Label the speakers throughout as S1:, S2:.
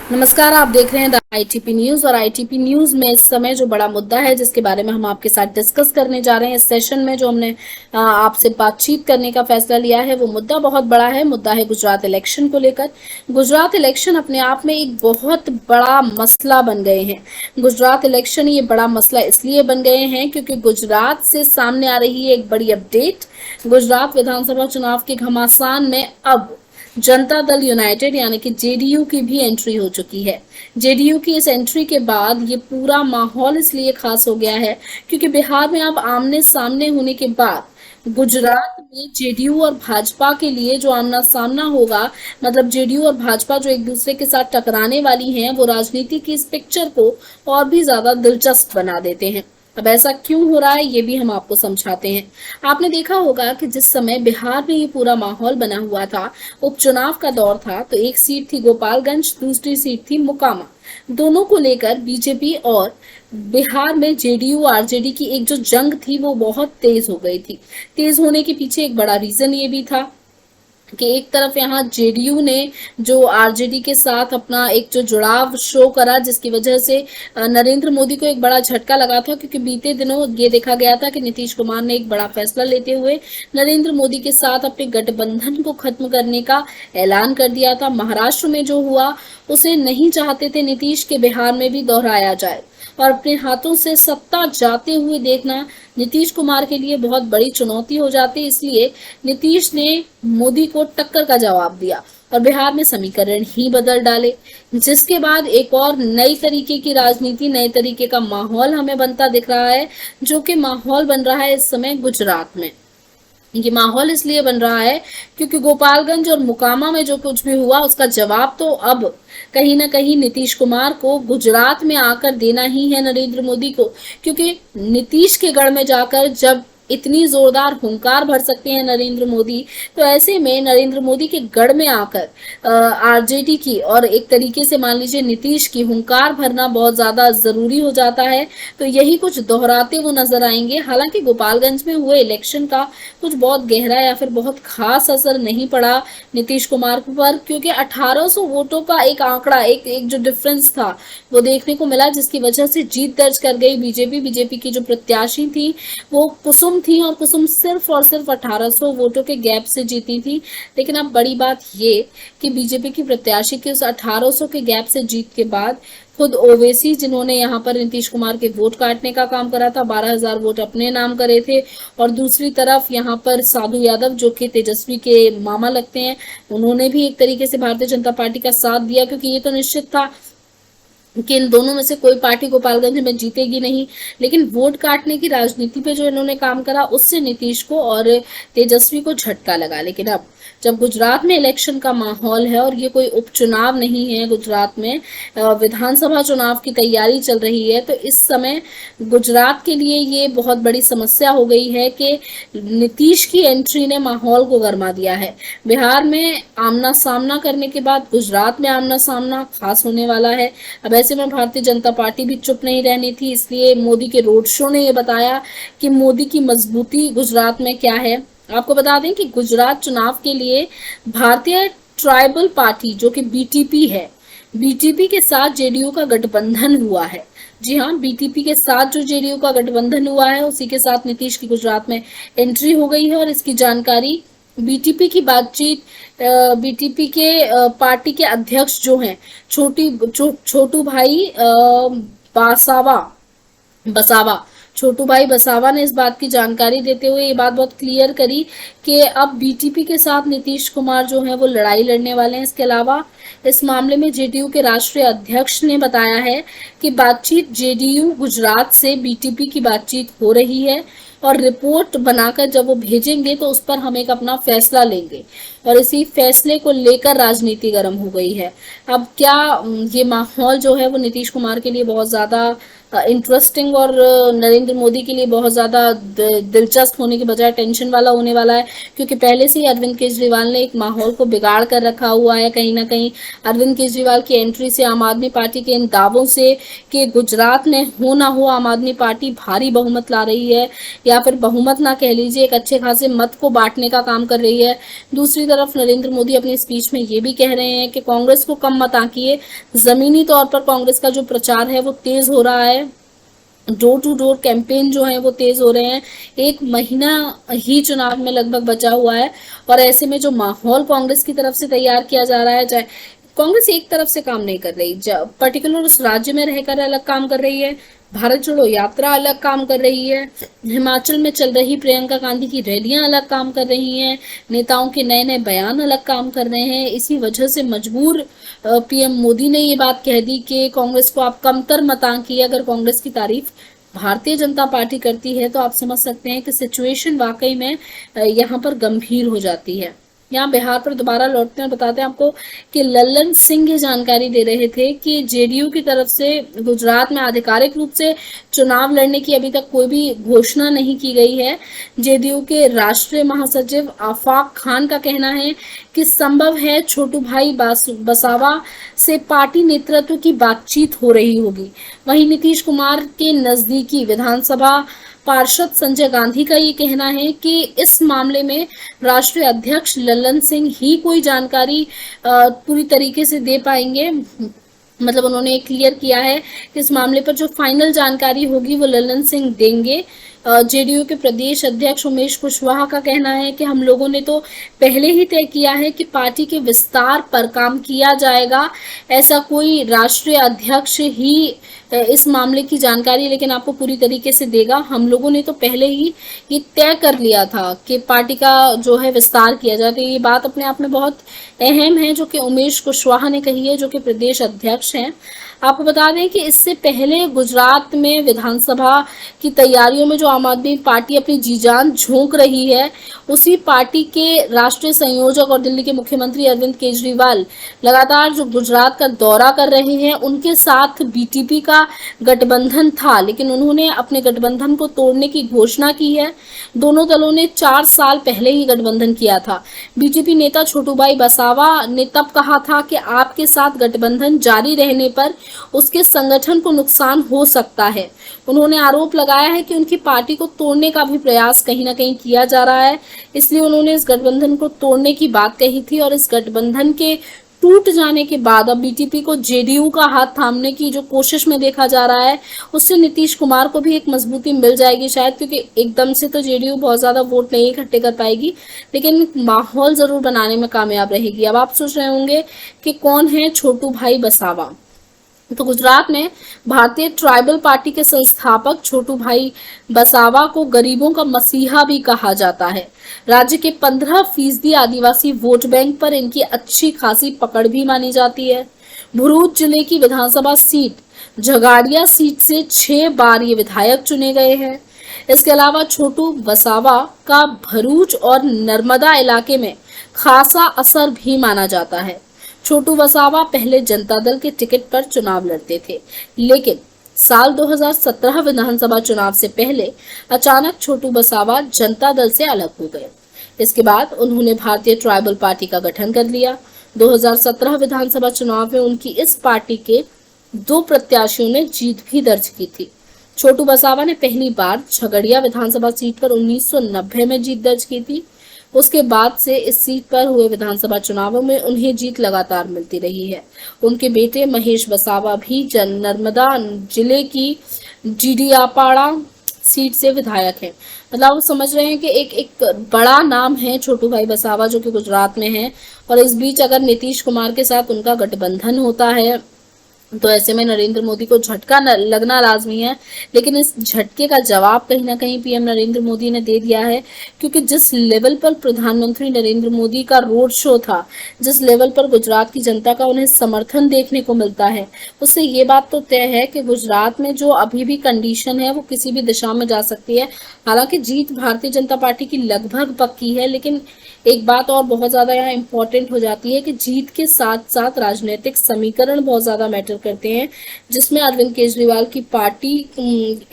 S1: नमस्कार, आप देख रहे हैं द आईटीपी न्यूज और आईटीपी न्यूज में इस समय जो बड़ा मुद्दा है जिसके बारे में हम आपके साथ डिस्कस करने जा रहे हैं इस सेशन में, जो हमने आपसे बातचीत करने का फैसला लिया है, वो मुद्दा बहुत बड़ा है। मुद्दा है गुजरात इलेक्शन को लेकर। गुजरात इलेक्शन अपने आप में एक बहुत बड़ा मसला बन गए हैं। गुजरात इलेक्शन ये बड़ा मसला इसलिए बन गए हैं क्योंकि गुजरात से सामने आ रही है एक बड़ी अपडेट। गुजरात विधानसभा चुनाव के घमासान में अब जनता दल यूनाइटेड यानी कि जेडीयू की भी एंट्री हो चुकी है। जेडीयू की इस एंट्री के बाद ये पूरा माहौल इसलिए खास हो गया है क्योंकि बिहार में अब आमने सामने होने के बाद गुजरात में जेडीयू और भाजपा के लिए जो आमना सामना होगा, मतलब जेडीयू और भाजपा जो एक दूसरे के साथ टकराने वाली हैं, वो राजनीति की इस पिक्चर को और भी ज्यादा दिलचस्प बना देते हैं। अब ऐसा क्यों हो रहा है ये भी हम आपको समझाते हैं। आपने देखा होगा कि जिस समय बिहार में ये पूरा माहौल बना हुआ था, उपचुनाव का दौर था, तो एक सीट थी गोपालगंज, दूसरी सीट थी मोकामा। दोनों को लेकर बीजेपी और बिहार में जेडीयू आरजेडी की एक जो जंग थी वो बहुत तेज हो गई थी। तेज होने के पीछे एक बड़ा रीजन ये भी था कि एक तरफ यहाँ जेडीयू ने जो आरजेडी के साथ अपना एक जो जुड़ाव शो करा, जिसकी वजह से नरेंद्र मोदी को एक बड़ा झटका लगा था, क्योंकि बीते दिनों ये देखा गया था कि नीतीश कुमार ने एक बड़ा फैसला लेते हुए नरेंद्र मोदी के साथ अपने गठबंधन को खत्म करने का ऐलान कर दिया था। महाराष्ट्र में जो हुआ उसे नहीं चाहते थे नीतीश के बिहार में भी दोहराया जाए, और अपने हाथों से सत्ता जाते हुए देखना नीतीश कुमार के लिए बहुत बड़ी चुनौती हो जाती। इसलिए नीतीश ने मोदी को टक्कर का जवाब दिया और बिहार में समीकरण ही बदल डाले, जिसके बाद एक और नई तरीके की राजनीति, नए तरीके का माहौल हमें बनता दिख रहा है, जो कि माहौल बन रहा है इस समय गुजरात में। ये माहौल इसलिए बन रहा है क्योंकि गोपालगंज और मुकामा में जो कुछ भी हुआ उसका जवाब तो अब कहीं ना कहीं नीतीश कुमार को गुजरात में आकर देना ही है, नरेंद्र मोदी को। क्योंकि नीतीश के गढ़ में जाकर जब इतनी जोरदार हुंकार भर सकते हैं नरेंद्र मोदी, तो ऐसे में नरेंद्र मोदी के गढ़ में आकर आरजेडी की और एक तरीके से मान लीजिए नीतीश की हुंकार भरना बहुत ज्यादा जरूरी हो जाता है। तो यही कुछ दोहराते वो नजर आएंगे। हालांकि गोपालगंज में हुए इलेक्शन का कुछ बहुत गहरा या फिर बहुत खास असर नहीं पड़ा नीतीश कुमार पर, क्योंकि 1800 वोटों का एक आंकड़ा, एक जो डिफरेंस था वो देखने को मिला, जिसकी वजह से जीत दर्ज कर गई बीजेपी। बीजेपी की जो प्रत्याशी थी वो कुसुम थी, और कुसुम सिर्फ और सिर्फ 1800 वोटों के गैप से जीती थी। लेकिन अब बड़ी बात ये कि बीजेपी की प्रत्याशी के उस 1800 के गैप से जीत के बाद खुद ओवैसी, जिन्होंने यहाँ पर नीतीश कुमार के वोट काटने का काम करा था, 12,000 वोट अपने नाम करे थे, और दूसरी तरफ यहाँ पर साधु यादव जो कि तेजस्वी के मामा लगते हैं, उन्होंने भी एक तरीके से भारतीय जनता पार्टी का साथ दिया, क्योंकि ये तो निश्चित था कि इन दोनों में से कोई पार्टी गोपालगंज में जीतेगी नहीं। लेकिन वोट काटने की राजनीति पे जो इन्होंने काम करा, उससे नीतीश को और तेजस्वी को झटका लगा। लेकिन अब जब गुजरात में इलेक्शन का माहौल है और ये कोई उपचुनाव नहीं है, गुजरात में विधानसभा चुनाव की तैयारी चल रही है, तो इस समय गुजरात के लिए ये बहुत बड़ी समस्या हो गई है कि नीतीश की एंट्री ने माहौल को गर्मा दिया है। बिहार में आमना सामना करने के बाद गुजरात में आमना सामना खास होने वाला है। अब ऐसे में भारतीय जनता पार्टी भी चुप नहीं रहनी थी, इसलिए मोदी के रोड शो ने ये बताया कि मोदी की मजबूती गुजरात में क्या है। आपको बता दें कि गुजरात चुनाव के लिए भारतीय ट्राइबल पार्टी जो कि बीटीपी है, बीटीपी के साथ जेडीयू का गठबंधन हुआ है। जी हाँ, बीटीपी के साथ जो जेडीयू का गठबंधन हुआ है उसी के साथ नीतीश की गुजरात में एंट्री हो गई है। और इसकी जानकारी बीटीपी की बातचीत, बीटीपी के पार्टी के अध्यक्ष जो हैं छोटू भाई बसावा छोटू भाई बसावा ने इस बात की जानकारी देते हुए ये बात बहुत क्लियर करी कि अब बीटीपी के साथ नीतीश कुमार जो है वो लड़ाई लड़ने वाले हैं। इसके अलावा इस मामले में जेडीयू के राष्ट्रीय अध्यक्ष ने बताया है कि बातचीत जेडीयू गुजरात से बीटीपी की बातचीत हो रही है, और रिपोर्ट बनाकर जब वो भेजेंगे तो उस पर हम एक अपना फैसला लेंगे, और इसी फैसले को लेकर राजनीति गर्म हो गई है। अब क्या ये माहौल जो है वो नीतीश कुमार के लिए बहुत ज्यादा इंटरेस्टिंग और नरेंद्र मोदी के लिए बहुत ज़्यादा दिलचस्प होने के बजाय टेंशन वाला होने वाला है, क्योंकि पहले से ही अरविंद केजरीवाल ने एक माहौल को बिगाड़ कर रखा हुआ है। कहीं ना कहीं अरविंद केजरीवाल की एंट्री से, आम आदमी पार्टी के इन दावों से कि गुजरात में हो ना हो आम आदमी पार्टी भारी बहुमत ला रही है, या फिर बहुमत ना कह लीजिए, एक अच्छे खासे मत को बांटने का काम कर रही है। दूसरी तरफ नरेंद्र मोदी अपनी स्पीच में ये भी कह रहे हैं कि कांग्रेस को कम मत आंकिए। जमीनी तौर पर कांग्रेस का जो प्रचार है वो तेज हो रहा है, डोर टू डोर कैंपेन जो है वो तेज हो रहे हैं। एक महीना ही चुनाव में लगभग बचा हुआ है, और ऐसे में जो माहौल कांग्रेस की तरफ से तैयार किया जा रहा है, चाहे कांग्रेस एक तरफ से काम नहीं कर रही, पर्टिकुलर उस राज्य में रहकर अलग काम कर रही है, भारत जोड़ो यात्रा अलग काम कर रही है, हिमाचल में चल रही प्रियंका गांधी की रैलियां अलग काम कर रही हैं, नेताओं के नए नए बयान अलग काम कर रहे हैं। इसी वजह से मजबूर पीएम मोदी ने ये बात कह दी कि कांग्रेस को आप कमतर मत आंकिए। अगर कांग्रेस की तारीफ भारतीय जनता पार्टी करती है तो आप समझ सकते हैं कि सिचुएशन वाकई में यहाँ पर गंभीर हो जाती है। यहाँ बिहार पर दोबारा लौटते हैं, बताते हैं आपको कि लल्लन सिंह जानकारी दे रहे थे कि जेडीयू की तरफ से गुजरात में आधिकारिक रूप से चुनाव लड़ने की अभी तक कोई भी घोषणा नहीं की गई है। जेडीयू के राष्ट्रीय महासचिव आफाक खान का कहना है कि संभव है छोटू भाई बसावा से पार्टी नेतृत्व की बातचीत हो रही होगी। वहीं नीतीश कुमार के नजदीकी विधानसभा पार्षद संजय गांधी का ये कहना है कि इस मामले में राष्ट्रीय अध्यक्ष लल्लन सिंह ही कोई जानकारी पूरी तरीके से दे पाएंगे। मतलब उन्होंने क्लियर किया है कि इस मामले पर जो फाइनल जानकारी होगी वो लल्लन सिंह देंगे। जेडीयू के प्रदेश अध्यक्ष उमेश कुशवाहा का कहना है कि हम लोगों ने तो पहले ही तय किया है कि पार्टी के विस्तार पर काम किया जाएगा। ऐसा कोई राष्ट्रीय अध्यक्ष ही इस मामले की जानकारी लेकिन आपको पूरी तरीके से देगा। हम लोगों ने तो पहले ही ये तय कर लिया था कि पार्टी का जो है विस्तार किया जाए। तो ये बात अपने आप में बहुत अहम है जो कि उमेश कुशवाहा ने कही है, जो कि प्रदेश अध्यक्ष हैं। आपको बता दें कि इससे पहले गुजरात में विधानसभा की तैयारियों में जो आम आदमी पार्टी अपनी जी जान झोंक रही है, उसी पार्टी के राष्ट्रीय संयोजक और दिल्ली के मुख्यमंत्री अरविंद केजरीवाल लगातार जो गुजरात का दौरा कर रहे हैं, उनके साथ बीटीपी का गठबंधन था, लेकिन उन्होंने अपने गठबंधन को तोड़ने की घोषणा की है। दोनों दलों ने 4 साल पहले ही गठबंधन किया था। बीजेपी नेता छोटू भाई बसावा ने तब कहा था कि आपके साथ गठबंधन जारी रहने पर उसके संगठन को नुकसान हो सकता है। उन्होंने आरोप लगाया है कि उनकी पार्टी को तोड़ने का भी प्रयास कहीं ना कहीं किया जा रहा है, इसलिए उन्होंने इस गठबंधन को तोड़ने की बात कही थी। और इस गठबंधन के टूट जाने के बाद अब बीटीपी को जेडीयू का हाथ थामने की जो कोशिश में देखा जा रहा है, उससे नीतीश कुमार को भी एक मजबूती मिल जाएगी शायद, क्योंकि एकदम से तो जेडीयू बहुत ज्यादा वोट नहीं इकट्ठे कर पाएगी, लेकिन माहौल जरूर बनाने में कामयाब रहेगी। अब आप सोच रहे होंगे कि कौन है छोटू भाई बसावा। तो गुजरात में भारतीय ट्राइबल पार्टी के संस्थापक छोटू भाई बसावा को गरीबों का मसीहा भी कहा जाता है। राज्य के 15% आदिवासी वोट बैंक पर इनकी अच्छी खासी पकड़ भी मानी जाती है। भरूच जिले की विधानसभा सीट झगाड़िया सीट से 6 बार ये विधायक चुने गए हैं। इसके अलावा छोटू बसावा का भरूच और नर्मदा इलाके में खासा असर भी माना जाता है। छोटू वसावा पहले जनता दल के टिकट पर चुनाव लड़ते थे, लेकिन साल 2017 विधानसभा चुनाव से पहले अचानक छोटू वसावा जनता दल से अलग हो गए। इसके बाद उन्होंने भारतीय ट्राइबल पार्टी का गठन कर लिया। 2017 विधानसभा चुनाव में उनकी इस पार्टी के 2 प्रत्याशियों ने जीत भी दर्ज की थी। छोटू वसावा ने पहली बार झगड़िया विधानसभा सीट पर 1990 में जीत दर्ज की थी। उसके बाद से इस सीट पर हुए विधानसभा चुनावों में उन्हें जीत लगातार मिलती रही है। उनके बेटे महेश वसावा भी नर्मदा जिले की जीडियापाड़ा सीट से विधायक हैं। मतलब आप समझ रहे हैं कि एक बड़ा नाम है छोटू भाई वसावा, जो कि गुजरात में है। और इस बीच अगर नीतीश कुमार के साथ उनका गठबंधन होता है तो ऐसे में नरेंद्र मोदी को झटका लगना लाजमी है, लेकिन इस झटके का जवाब कहीं ना कहीं पीएम नरेंद्र मोदी ने दे दिया है, क्योंकि जिस लेवल पर प्रधानमंत्री नरेंद्र मोदी का रोड शो था, जिस लेवल पर गुजरात की जनता का उन्हें समर्थन देखने को मिलता है, उससे ये बात तो तय है कि गुजरात में जो अभी भी कंडीशन है वो किसी भी दिशा में जा सकती है। हालांकि जीत भारतीय जनता पार्टी की लगभग पक्की है, लेकिन एक बात और बहुत ज्यादा यहाँ इम्पोर्टेंट हो जाती है कि जीत के साथ साथ राजनीतिक समीकरण बहुत ज्यादा मैटर करते हैं, जिसमें अरविंद केजरीवाल की पार्टी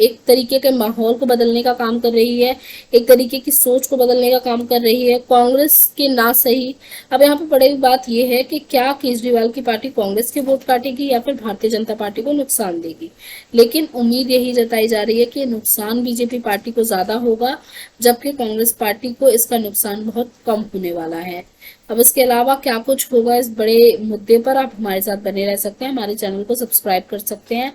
S1: एक तरीके के माहौल को बदलने का काम कर रही है, एक तरीके की सोच को बदलने का काम कर रही है, कांग्रेस के ना सही। अब यहाँ पे बड़ी बात यह है कि क्या केजरीवाल की पार्टी कांग्रेस के वोट काटेगी या फिर भारतीय जनता पार्टी को नुकसान देगी, लेकिन उम्मीद यही जताई जा रही है कि नुकसान बीजेपी पार्टी को ज्यादा होगा, जबकि कांग्रेस पार्टी को इसका नुकसान बहुत कम होने वाला है। अब इसके अलावा क्या कुछ होगा इस बड़े मुद्दे पर, आप हमारे साथ बने रह सकते हैं, हमारे चैनल को सब्सक्राइब कर सकते हैं।